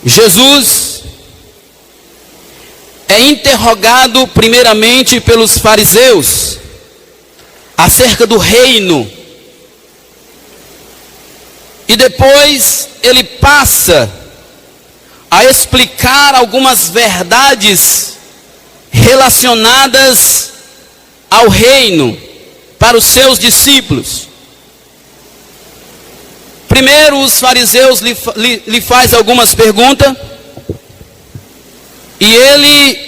Jesus é interrogado primeiramente pelos fariseus acerca do reino. E depois ele passa a explicar algumas verdades relacionadas ao reino para os seus discípulos. Primeiro, os fariseus lhe faz algumas perguntas, e ele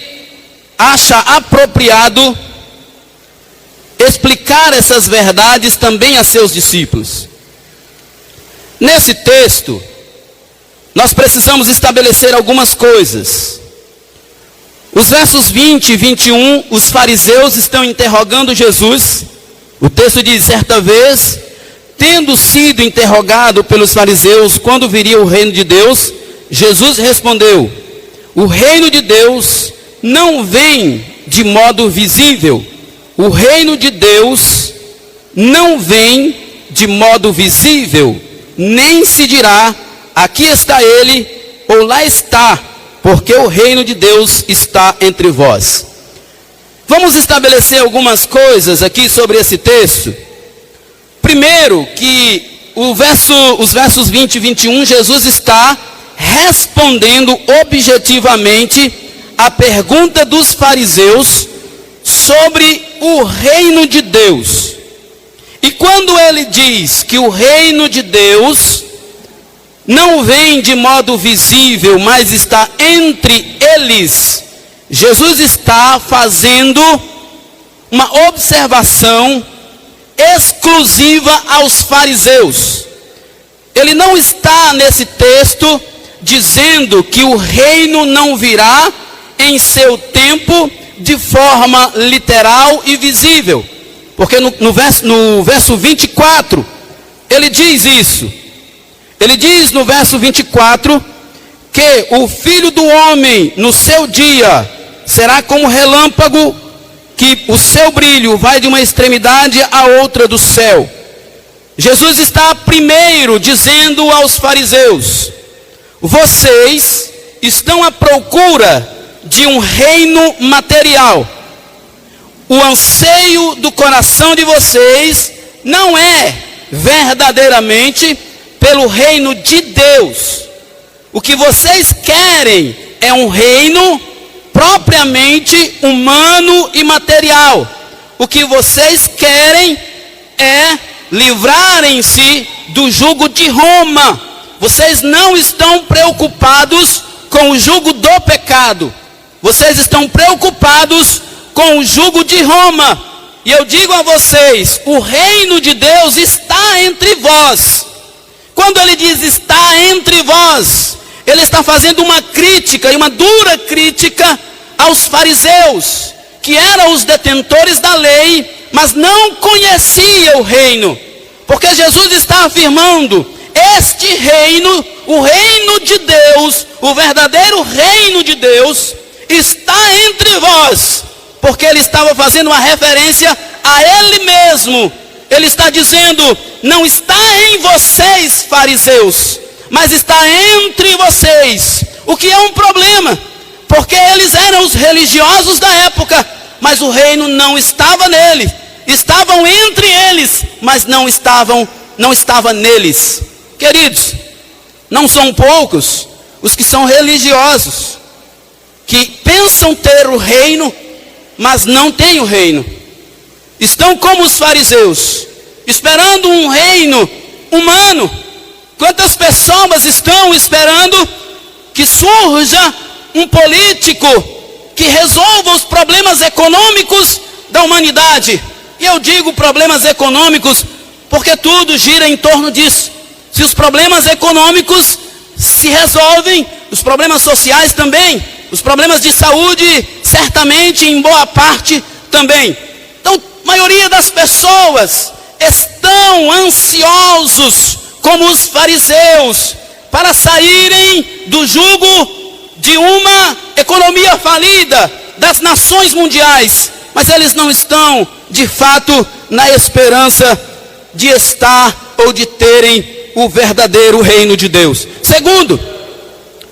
acha apropriado explicar essas verdades também a seus discípulos. Nesse texto, nós precisamos estabelecer algumas coisas. Os versos 20 e 21, os fariseus estão interrogando Jesus. O texto diz: certa vez, tendo sido interrogado pelos fariseus quando viria o reino de Deus, Jesus respondeu: o reino de Deus não vem de modo visível. O reino de Deus não vem de modo visível, nem se dirá: aqui está ele, ou lá está, porque o reino de Deus está entre vós. Vamos estabelecer algumas coisas aqui sobre esse texto. Primeiro, que os versos 20 e 21, Jesus está respondendo objetivamente a pergunta dos fariseus sobre o reino de Deus. E quando ele diz que o reino de Deus não vem de modo visível, mas está entre eles, Jesus está fazendo uma observação exclusiva aos fariseus. Ele não está nesse texto dizendo que o reino não virá em seu tempo de forma literal e visível, porque no verso 24 ele diz isso. Ele diz no verso 24 que o Filho do Homem no seu dia será como relâmpago, que o seu brilho vai de uma extremidade à outra do céu. Jesus está primeiro dizendo aos fariseus: vocês estão à procura de um reino material. O anseio do coração de vocês não é verdadeiramente pelo reino de Deus. O que vocês querem é um reino propriamente humano e material. O que vocês querem é livrarem-se do jugo de Roma. Vocês não estão preocupados com o jugo do pecado. Vocês estão preocupados com o jugo de Roma. E eu digo a vocês, o reino de Deus está entre vós. Quando ele diz está entre vós, ele está fazendo uma crítica, e uma dura crítica, aos fariseus, que eram os detentores da lei, mas não conheciam o reino. Porque Jesus está afirmando: este reino, o reino de Deus, o verdadeiro reino de Deus, está entre vós. Porque ele estava fazendo uma referência a ele mesmo. Ele está dizendo: não está em vocês, fariseus, mas está entre vocês. O que é um problema, porque eles eram os religiosos da época, mas o reino não estava neles. Estavam entre eles, mas não estava neles. Queridos, não são poucos os que são religiosos, que pensam ter o reino, mas não têm o reino. Estão como os fariseus, esperando um reino humano. Quantas pessoas estão esperando que surja um político que resolva os problemas econômicos da humanidade? E eu digo problemas econômicos porque tudo gira em torno disso. Se os problemas econômicos se resolvem, os problemas sociais também, os problemas de saúde certamente em boa parte também. Então, a maioria das pessoas estão ansiosos, como os fariseus, para saírem do jugo de uma economia falida das nações mundiais, mas eles não estão de fato na esperança de estar ou de terem o verdadeiro reino de Deus. Segundo,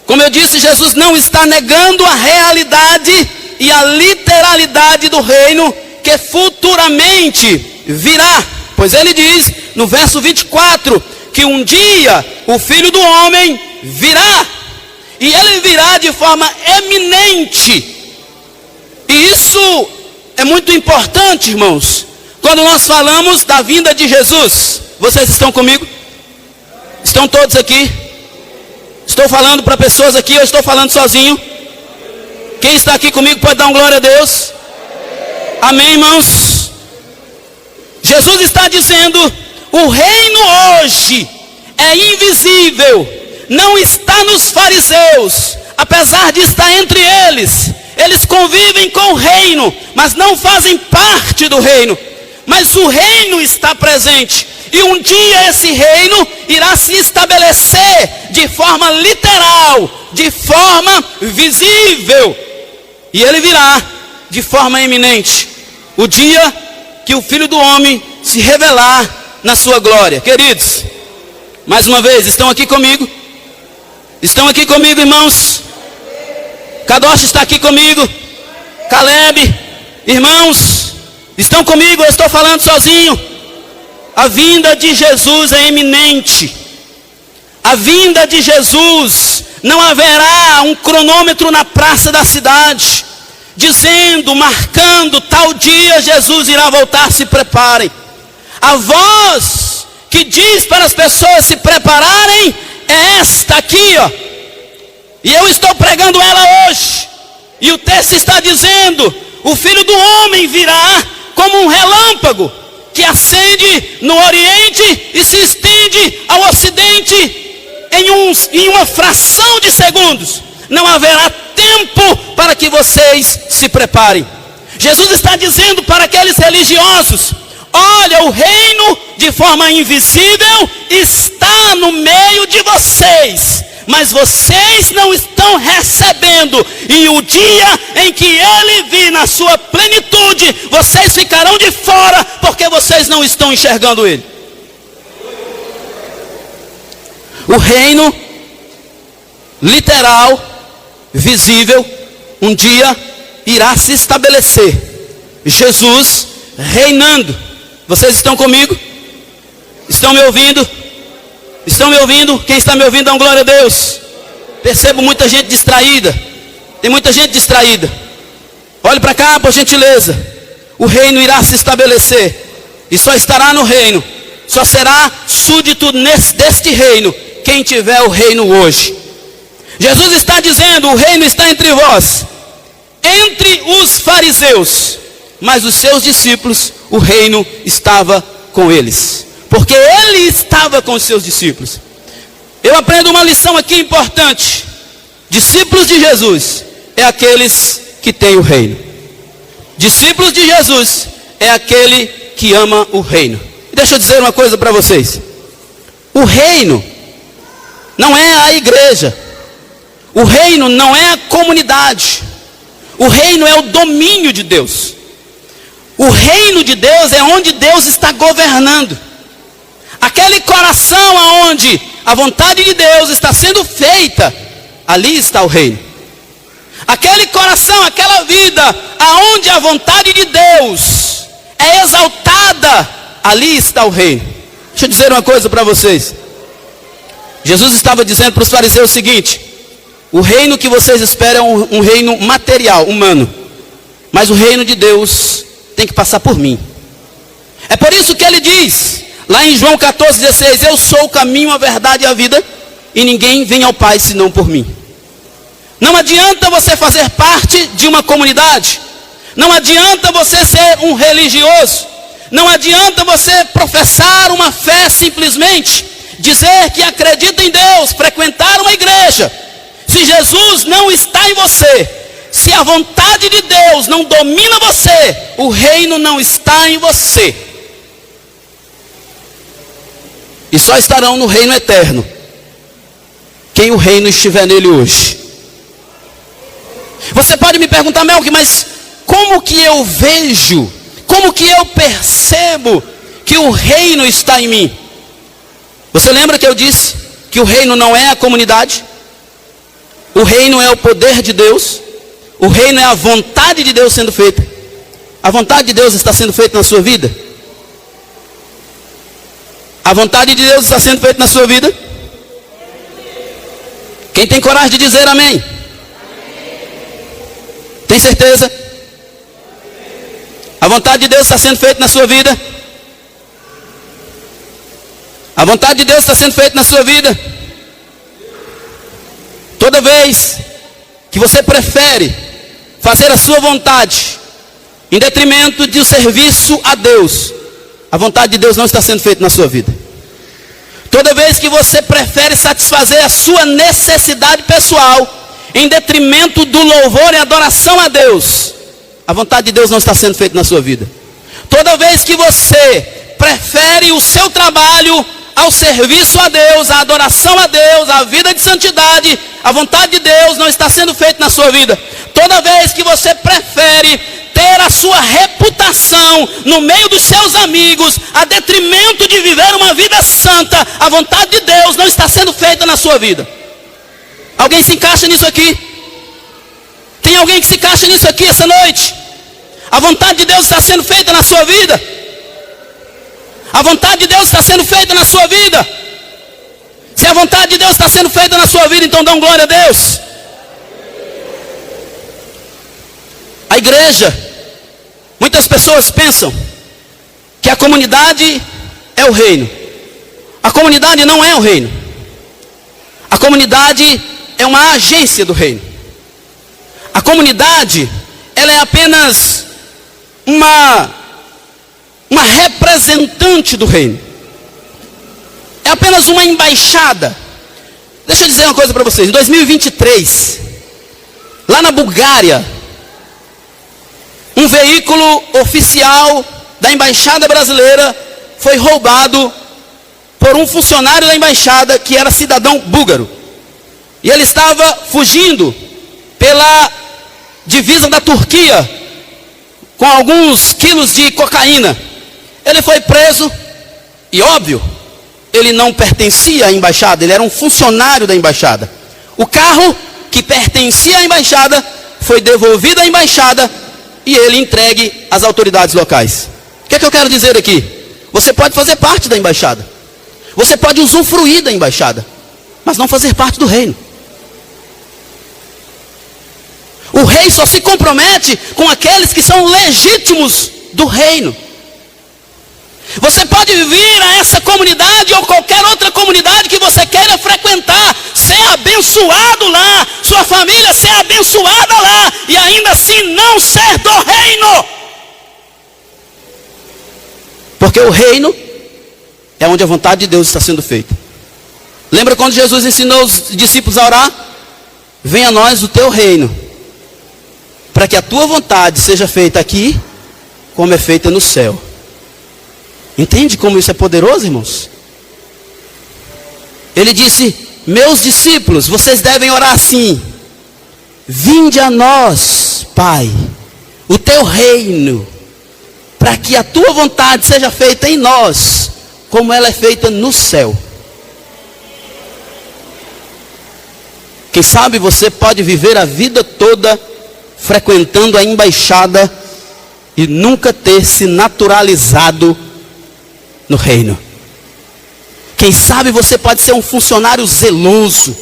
Como eu disse, Jesus não está negando a realidade e a literalidade do reino que futuramente virá. Pois ele diz no verso 24 que um dia o Filho do Homem virá. E ele virá de forma eminente. E isso é muito importante, irmãos, quando nós falamos da vinda de Jesus. Vocês estão comigo? Estão todos aqui? Estou falando para pessoas aqui, eu estou falando sozinho? Quem está aqui comigo pode dar um glória a Deus? Amém, irmãos? Jesus está dizendo, o reino hoje é invisível, não está nos fariseus, apesar de estar entre eles. Eles convivem com o reino, mas não fazem parte do reino. Mas o reino está presente. E um dia esse reino irá se estabelecer de forma literal, de forma visível. E ele virá de forma eminente. O dia que o Filho do Homem se revelar na sua glória. Queridos, mais uma vez, estão aqui comigo? Estão aqui comigo, irmãos? Kadosh está aqui comigo? Caleb, irmãos, estão comigo? Eu estou falando sozinho. A vinda de Jesus é iminente. A vinda de Jesus, não haverá um cronômetro na praça da cidade, dizendo, marcando, tal dia Jesus irá voltar, se preparem. A voz que diz para as pessoas se prepararem é esta aqui, ó. E eu estou pregando ela hoje. E o texto está dizendo, o Filho do Homem virá como um relâmpago, que acende no oriente e se estende ao ocidente em uma fração de segundos. Não haverá tempo para que vocês se preparem. Jesus está dizendo para aqueles religiosos, olha, o reino de forma invisível está no meio de vocês, mas vocês não estão recebendo. E o dia em que ele vir na sua plenitude, vocês ficarão de fora, porque vocês não estão enxergando ele. O reino literal, visível, um dia irá se estabelecer. Jesus reinando. Vocês estão comigo? Estão me ouvindo? Estão me ouvindo? Quem está me ouvindo, dá um glória a Deus. Percebo muita gente distraída. Tem muita gente distraída. Olhe para cá, por gentileza. O reino irá se estabelecer. E só estará no reino, só será súdito deste reino quem tiver o reino hoje. Jesus está dizendo, o reino está entre vós, entre os fariseus, mas os seus discípulos, o reino estava com eles, porque ele estava com os seus discípulos. Eu aprendo uma lição aqui importante. Discípulos de Jesus é aqueles que têm o reino. Discípulos de Jesus é aquele que ama o reino. Deixa eu dizer uma coisa para vocês. O reino não é a igreja. O reino não é a comunidade. O reino é o domínio de Deus. O reino de Deus é onde Deus está governando. Aquele coração aonde a vontade de Deus está sendo feita, ali está o reino. Aquele coração, aquela vida aonde a vontade de Deus é exaltada, ali está o reino. Deixa eu dizer uma coisa para vocês. Jesus estava dizendo para os fariseus o seguinte: o reino que vocês esperam é um reino material, humano, mas o reino de Deus tem que passar por mim. É por isso que ele diz, lá em João 14,16, eu sou o caminho, a verdade e a vida, e ninguém vem ao Pai senão por mim. Não adianta você fazer parte de uma comunidade, não adianta você ser um religioso, não adianta você professar uma fé simplesmente, dizer que acredita em Deus, frequentar uma igreja. Se Jesus não está em você, se a vontade de Deus não domina você, o reino não está em você. E só estarão no reino eterno quem o reino estiver nele hoje. Você pode me perguntar, Melk, mas como que eu vejo, como que eu percebo que o reino está em mim? Você lembra que eu disse que o reino não é a comunidade? O reino é o poder de Deus. O reino é a vontade de Deus sendo feita. A vontade de Deus está sendo feita na sua vida? A vontade de Deus está sendo feita na sua vida? Quem tem coragem de dizer amém? Tem certeza? A vontade de Deus está sendo feita na sua vida? A vontade de Deus está sendo feita na sua vida? Toda vez que você prefere fazer a sua vontade em detrimento do serviço a Deus, a vontade de Deus não está sendo feita na sua vida. Toda vez que você prefere satisfazer a sua necessidade pessoal em detrimento do louvor e adoração a Deus, a vontade de Deus não está sendo feita na sua vida. Toda vez que você prefere o seu trabalho ao serviço a Deus, à adoração a Deus, à vida de santidade, a vontade de Deus não está sendo feita na sua vida. Toda vez que você prefere ter a sua reputação no meio dos seus amigos, a detrimento de viver uma vida santa, a vontade de Deus não está sendo feita na sua vida. Alguém se encaixa nisso aqui? Tem alguém que se encaixa nisso aqui essa noite? A vontade de Deus está sendo feita na sua vida? A vontade de Deus está sendo feita na sua vida? Se a vontade de Deus está sendo feita na sua vida, então dão glória a Deus. A igreja, muitas pessoas pensam que a comunidade é o reino. A comunidade não é o reino. A comunidade é uma agência do reino. A comunidade, ela é apenas uma representante do reino. É apenas uma embaixada. Deixa eu dizer uma coisa para vocês. Em 2023, lá na Bulgária, um veículo oficial da embaixada brasileira foi roubado por um funcionário da embaixada que era cidadão búlgaro. E ele estava fugindo pela divisa da Turquia com alguns quilos de cocaína. Ele foi preso e, óbvio, ele não pertencia à embaixada, ele era um funcionário da embaixada. O carro que pertencia à embaixada foi devolvido à embaixada e ele entregue às autoridades locais. O que é que eu quero dizer aqui? Você pode fazer parte da embaixada. Você pode usufruir da embaixada, mas não fazer parte do reino. O rei só se compromete com aqueles que são legítimos do reino. Você pode vir a essa comunidade ou qualquer outra comunidade que você queira frequentar, ser abençoado lá, sua família ser abençoada lá, e ainda assim não ser do reino. Porque o reino é onde a vontade de Deus está sendo feita. Lembra quando Jesus ensinou os discípulos a orar? Venha a nós o teu reino, para que a tua vontade seja feita aqui, como é feita no céu. Entende como isso é poderoso, irmãos? Ele disse: meus discípulos, vocês devem orar assim: vinde a nós, Pai, o teu reino, para que a tua vontade seja feita em nós, como ela é feita no céu. Quem sabe você pode viver a vida toda frequentando a embaixada e nunca ter se naturalizado no reino. Quem sabe você pode ser um funcionário zeloso.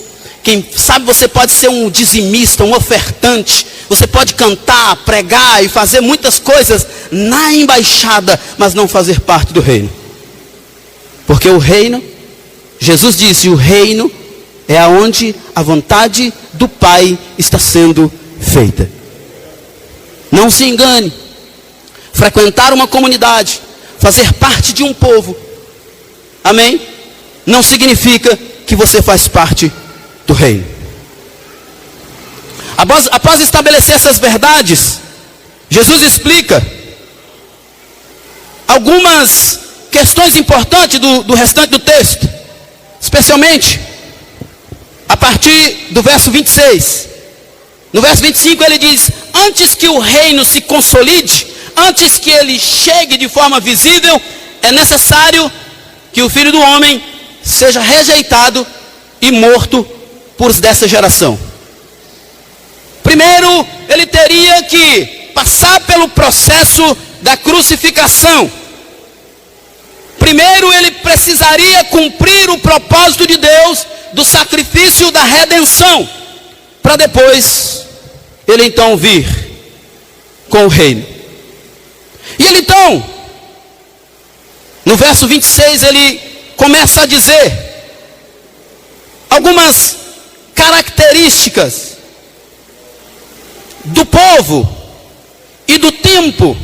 Quem sabe você pode ser um dizimista, um ofertante. Você pode cantar, pregar e fazer muitas coisas na embaixada, mas não fazer parte do reino. Porque o reino, Jesus disse, o reino é aonde a vontade do Pai está sendo feita. Não se engane. Frequentar uma comunidade, fazer parte de um povo, amém, não significa que você faz parte do reino. Após estabelecer essas verdades, Jesus explica algumas questões importantes do restante do texto, especialmente a partir do verso 26. No verso 25 ele diz: antes que o reino se consolide, antes que ele chegue de forma visível, é necessário que o Filho do Homem seja rejeitado e morto por dessa geração. Primeiro, ele teria que passar pelo processo da crucificação. Primeiro, ele precisaria cumprir o propósito de Deus do sacrifício da redenção, para depois ele então vir com o reino. E ele então, no verso 26, ele começa a dizer algumas características do povo e do tempo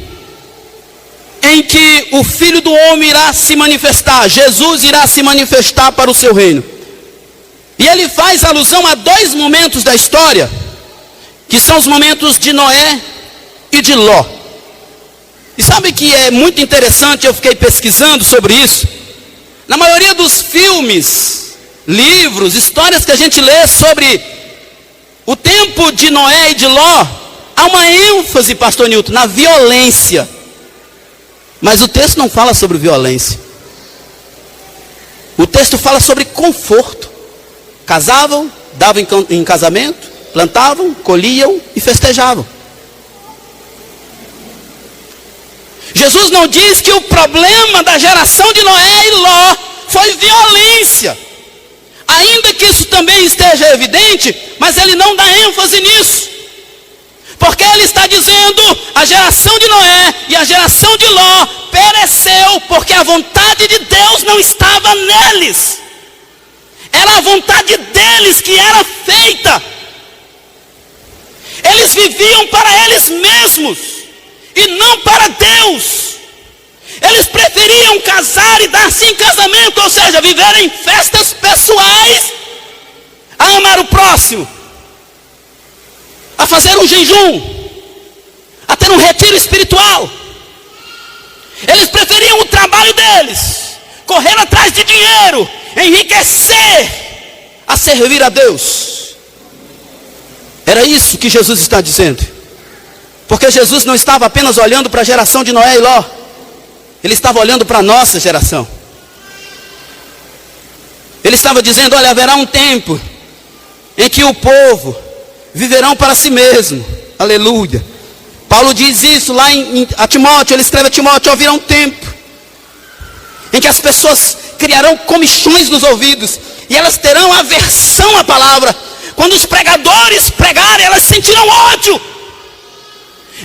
em que o Filho do Homem irá se manifestar. Jesus irá se manifestar para o seu reino. E ele faz alusão a dois momentos da história, que são os momentos de Noé e de Ló. E sabe que é muito interessante, eu fiquei pesquisando sobre isso. Na maioria dos filmes, livros, histórias que a gente lê sobre o tempo de Noé e de Ló, há uma ênfase, pastor Newton, na violência. Mas o texto não fala sobre violência. O texto fala sobre conforto. Casavam, davam em casamento, plantavam, colhiam e festejavam. Jesus não diz que o problema da geração de Noé e Ló foi violência. Ainda que isso também esteja evidente, mas ele não dá ênfase nisso. Porque ele está dizendo, a geração de Noé e a geração de Ló pereceu, porque a vontade de Deus não estava neles. Era a vontade deles que era feita. Eles viviam para eles mesmos e não para Deus. Eles preferiam casar e dar-se em casamento, ou seja, viver em festas pessoais, a amar o próximo, a fazer um jejum, a ter um retiro espiritual. Eles preferiam o trabalho deles, correr atrás de dinheiro, enriquecer, a servir a Deus. Era isso que Jesus está dizendo. Porque Jesus não estava apenas olhando para a geração de Noé e Ló, ele estava olhando para a nossa geração. Ele estava dizendo, olha, haverá um tempo em que o povo viverão para si mesmo. Aleluia. Paulo diz isso lá a Timóteo, ele escreve a Timóteo, haverá um tempo em que as pessoas criarão comichões nos ouvidos, e elas terão aversão à palavra. Quando os pregadores pregarem, elas sentirão ódio.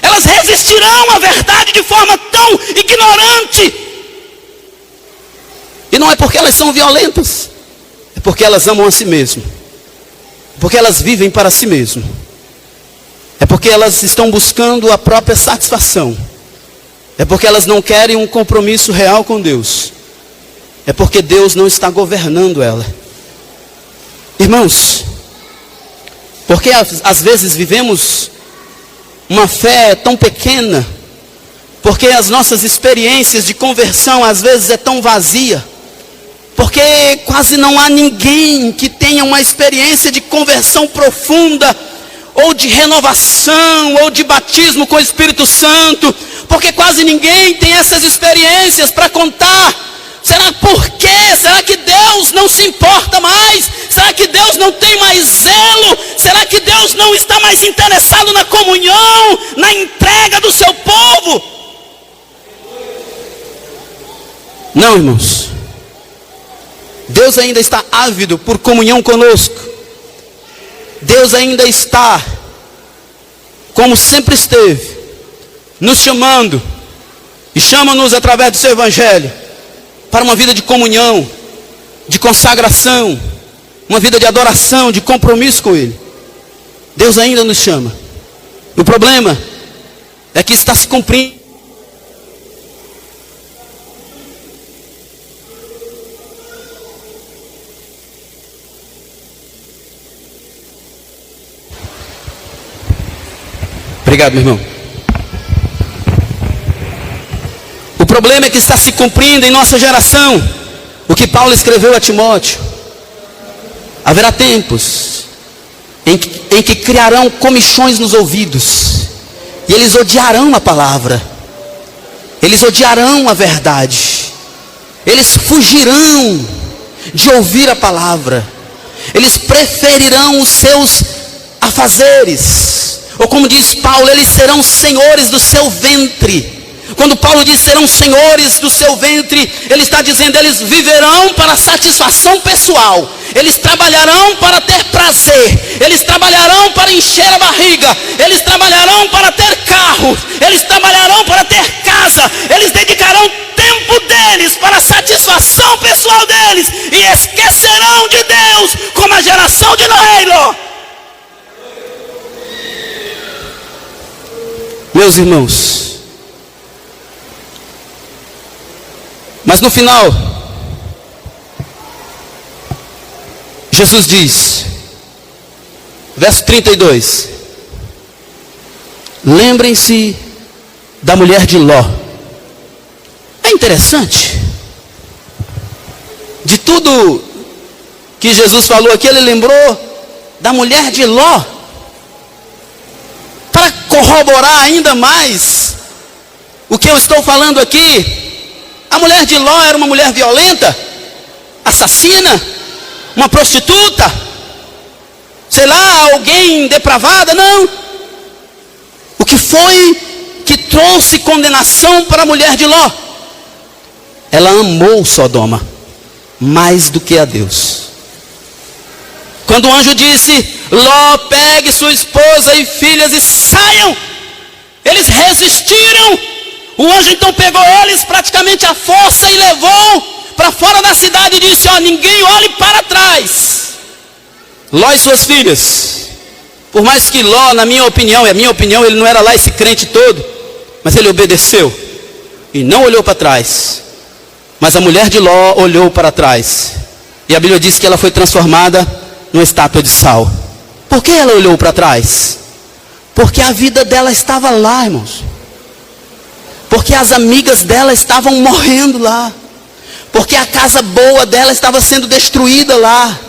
Elas resistirão à verdade de forma tão ignorante. E não é porque elas são violentas, é porque elas amam a si mesmas. Porque elas vivem para si mesmas. É porque elas estão buscando a própria satisfação. É porque elas não querem um compromisso real com Deus. É porque Deus não está governando ela. Irmãos, porque às vezes vivemos uma fé tão pequena, porque as nossas experiências de conversão às vezes é tão vazia, porque quase não há ninguém que tenha uma experiência de conversão profunda, ou de renovação, ou de batismo com o Espírito Santo, porque quase ninguém tem essas experiências para contar. Será por quê? Será que Deus não se importa mais? Será que Deus não tem mais zelo? Será que Deus não está mais interessado na comunhão, na entrega do seu povo? Não, irmãos. Deus ainda está ávido por comunhão conosco. Deus ainda está, como sempre esteve, nos chamando, e chama-nos através do seu evangelho, para uma vida de comunhão, de consagração, uma vida de adoração, de compromisso com Ele. Deus ainda nos chama. O problema é que está se cumprindo. Obrigado, meu irmão. O problema é que está se cumprindo em nossa geração o que Paulo escreveu a Timóteo. Haverá tempos em que criarão comichões nos ouvidos, e eles odiarão a palavra, eles odiarão a verdade, eles fugirão de ouvir a palavra, eles preferirão os seus afazeres, Ou como diz Paulo, eles serão senhores do seu ventre. Quando Paulo diz serão senhores do seu ventre, ele está dizendo, eles viverão para satisfação pessoal. Eles trabalharão para ter prazer. Eles trabalharão para encher a barriga. Eles trabalharão para ter carro. Eles trabalharão para ter casa. Eles dedicarão tempo deles para a satisfação pessoal deles. E esquecerão de Deus, como a geração de Noé e Ló. Meus irmãos, mas no final, Jesus diz, verso 32, lembrem-se da mulher de Ló. É interessante, de tudo que Jesus falou aqui, ele lembrou da mulher de Ló, para corroborar ainda mais o que eu estou falando aqui. A mulher de Ló era uma mulher violenta, assassina, uma prostituta, sei lá, alguém depravada, não. O que foi que trouxe condenação para a mulher de Ló? Ela amou Sodoma mais do que a Deus. Quando o anjo disse, Ló, pegue sua esposa e filhas e saiam, eles resistiram. O anjo então pegou eles praticamente à força e levou para fora da cidade e disse, ó, ninguém olhe para trás. Ló e suas filhas. Por mais que Ló, na minha opinião, ele não era lá esse crente todo, mas ele obedeceu e não olhou para trás. Mas a mulher de Ló olhou para trás. E a Bíblia diz que ela foi transformada numa estátua de sal. Por que ela olhou para trás? Porque a vida dela estava lá, irmãos. Porque as amigas dela estavam morrendo lá. Porque a casa boa dela estava sendo destruída lá.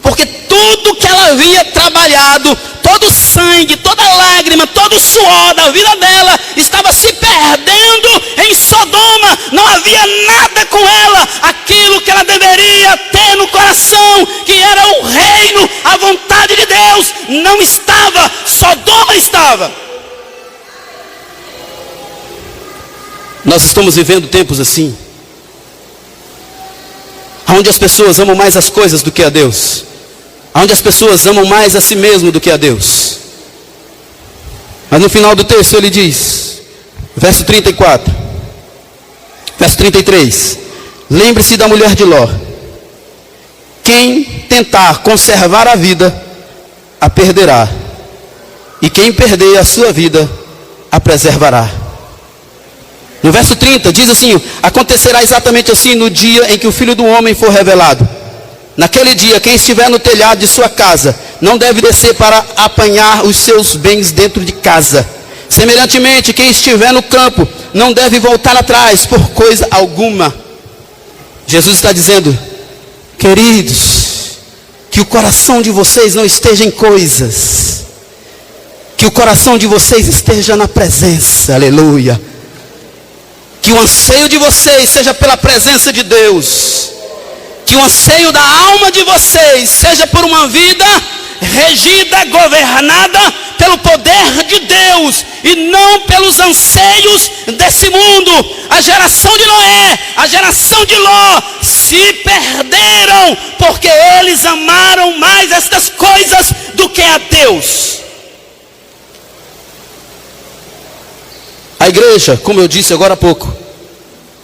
Porque tudo que ela havia trabalhado, todo o sangue, toda a lágrima, todo o suor da vida dela estava se perdendo em Sodoma. Não havia nada com ela. Aquilo que ela deveria ter no coração, que era o reino, a vontade de Deus, não estava. Sodoma estava. Nós estamos vivendo tempos assim, onde as pessoas amam mais as coisas do que a Deus, onde as pessoas amam mais a si mesmo do que a Deus. Mas no final do texto ele diz, verso 34, verso 33, lembre-se da mulher de Ló. Quem tentar conservar a vida, a perderá, e quem perder a sua vida, a preservará. No verso 30 diz assim, acontecerá exatamente assim no dia em que o Filho do Homem for revelado. Naquele dia, quem estiver no telhado de sua casa, não deve descer para apanhar os seus bens dentro de casa. Semelhantemente, quem estiver no campo, não deve voltar atrás por coisa alguma. Jesus está dizendo, queridos, que o coração de vocês não esteja em coisas, que o coração de vocês esteja na presença, aleluia. Que o anseio de vocês seja pela presença de Deus. Que o anseio da alma de vocês seja por uma vida regida, governada pelo poder de Deus e não pelos anseios desse mundo. A geração de Noé, a geração de Ló se perderam porque eles amaram mais estas coisas do que a Deus. A igreja, como eu disse agora há pouco,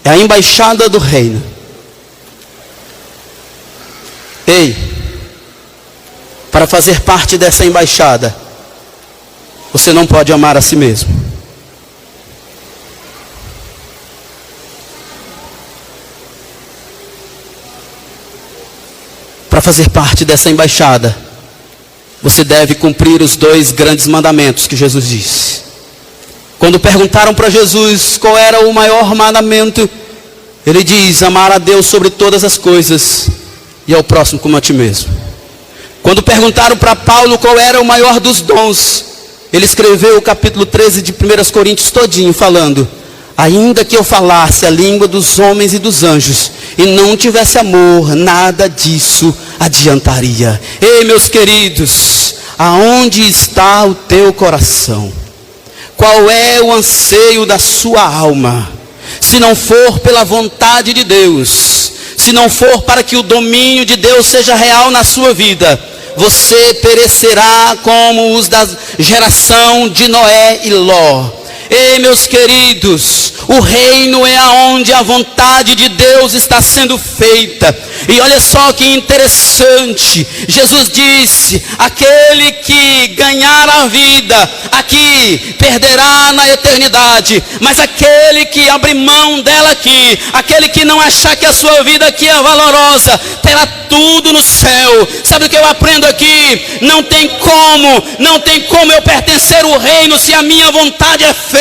é a embaixada do reino. Ei, para fazer parte dessa embaixada, você não pode amar a si mesmo. Para fazer parte dessa embaixada, você deve cumprir os 2 grandes mandamentos que Jesus disse. Quando perguntaram para Jesus qual era o maior mandamento, ele diz, amar a Deus sobre todas as coisas e ao próximo como a ti mesmo. Quando perguntaram para Paulo qual era o maior dos dons, ele escreveu o capítulo 13 de 1 Coríntios todinho, falando, ainda que eu falasse a língua dos homens e dos anjos, e não tivesse amor, nada disso adiantaria. Ei, meus queridos, aonde está o teu coração? Qual é o anseio da sua alma? Se não for pela vontade de Deus, se não for para que o domínio de Deus seja real na sua vida, você perecerá como os da geração de Noé e Ló. Ei, meus queridos, o reino é aonde a vontade de Deus está sendo feita. E olha só que interessante, Jesus disse: aquele que ganhar a vida aqui, perderá na eternidade, mas aquele que abrir mão dela aqui, aquele que não achar que a sua vida aqui é valorosa, terá tudo no céu. Sabe o que eu aprendo aqui? Não tem como eu pertencer ao reino se a minha vontade é feita.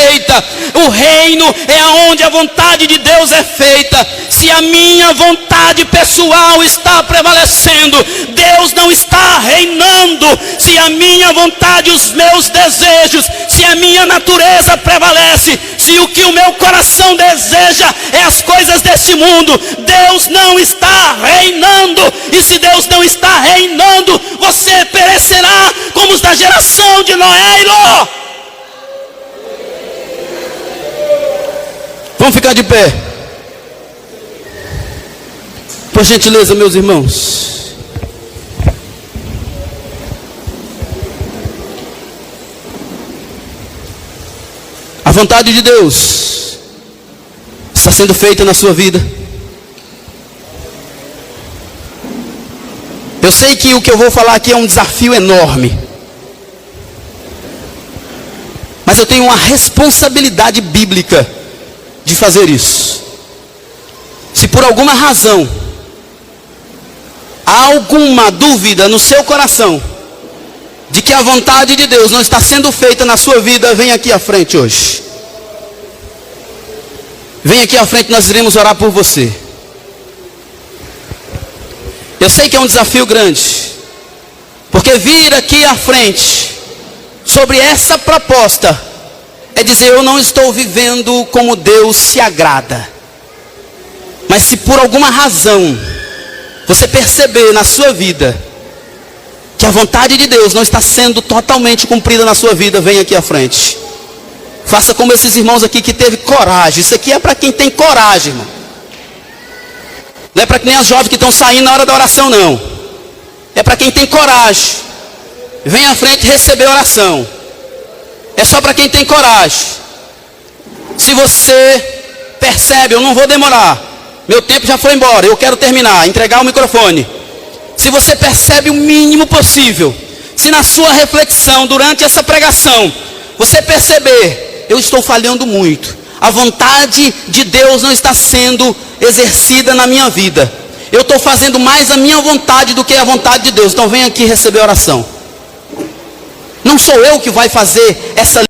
O reino é aonde a vontade de Deus é feita. Se a minha vontade pessoal está prevalecendo, Deus não está reinando. Se a minha vontade, os meus desejos, se a minha natureza prevalece, se o que o meu coração deseja é as coisas desse mundo, Deus não está reinando. E se Deus não está reinando, você perecerá como os da geração de Noé e Ló. Vamos ficar de pé, por gentileza, meus irmãos. A vontade de Deus está sendo feita na sua vida. Eu sei que o que eu vou falar aqui é um desafio enorme, mas eu tenho uma responsabilidade bíblica de fazer isso. Se por alguma razão há alguma dúvida no seu coração de que a vontade de Deus não está sendo feita na sua vida, vem aqui à frente hoje. Vem aqui à frente, nós iremos orar por você. Eu sei que é um desafio grande, porque vir aqui à frente sobre essa proposta é dizer: eu não estou vivendo como Deus se agrada. Mas se por alguma razão você perceber na sua vida que a vontade de Deus não está sendo totalmente cumprida na sua vida, vem aqui à frente. Faça como esses irmãos aqui que teve coragem. Isso aqui é para quem tem coragem, irmão. Não é para que nem as jovens que estão saindo na hora da oração, não. É para quem tem coragem. Vem à frente receber oração. É só para quem tem coragem. Se você percebe: eu não vou demorar, meu tempo já foi embora, eu quero terminar, entregar o microfone. Se você percebe o mínimo possível, se na sua reflexão durante essa pregação você perceber: eu estou falhando muito, a vontade de Deus não está sendo exercida na minha vida, eu estou fazendo mais a minha vontade do que a vontade de Deus, então vem aqui receber oração. Não sou eu que vai fazer essa